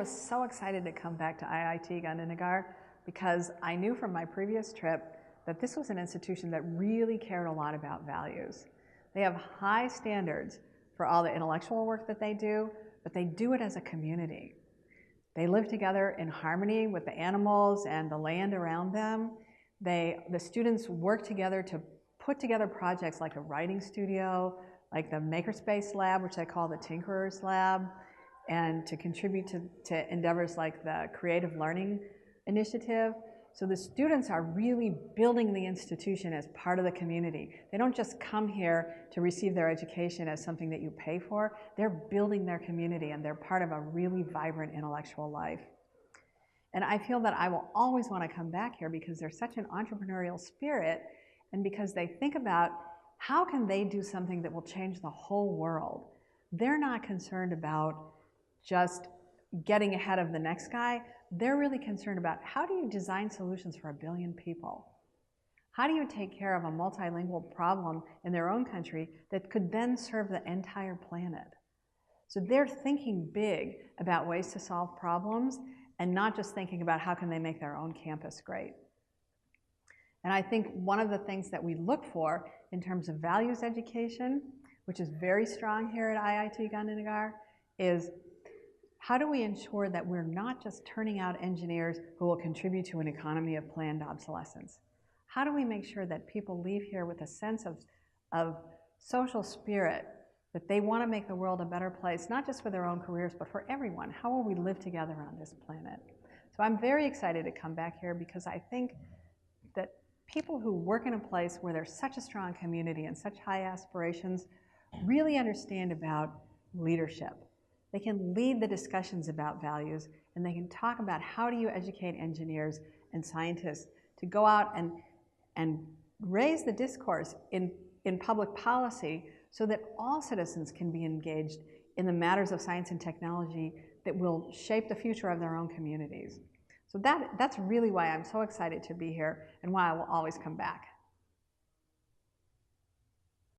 was so excited to come back to IIT Gandhinagar because I knew from my previous trip that this was an institution that really cared a lot about values. They have high standards for all the intellectual work that they do, but they do it as a community. They live together in harmony with the animals and the land around them. The students work together to put together projects like a writing studio, like the Makerspace Lab, which I call the Tinkerer's Lab, and to contribute to endeavors like the Creative Learning Initiative. So the students are really building the institution as part of the community. They don't just come here to receive their education as something that you pay for. They're building their community and they're part of a really vibrant intellectual life. And I feel that I will always want to come back here because there's such an entrepreneurial spirit and because they think about how can they do something that will change the whole world. They're not concerned about just getting ahead of the next guy. They're really concerned about how do you design solutions for 1 billion people? How do you take care of a multilingual problem in their own country that could then serve the entire planet? So they're thinking big about ways to solve problems and not just thinking about how can they make their own campus great. And I think one of the things that we look for in terms of values education, which is very strong here at IIT Gandhinagar, is how do we ensure that we're not just turning out engineers who will contribute to an economy of planned obsolescence? How do we make sure that people leave here with a sense of social spirit, that they want to make the world a better place, not just for their own careers, but for everyone? How will we live together on this planet? So I'm very excited to come back here because I think that people who work in a place where there's such a strong community and such high aspirations really understand about leadership. They can lead the discussions about values, and they can talk about how do you educate engineers and scientists to go out and raise the discourse in public policy so that all citizens can be engaged in the matters of science and technology that will shape the future of their own communities. So that's really why I'm so excited to be here and why I will always come back.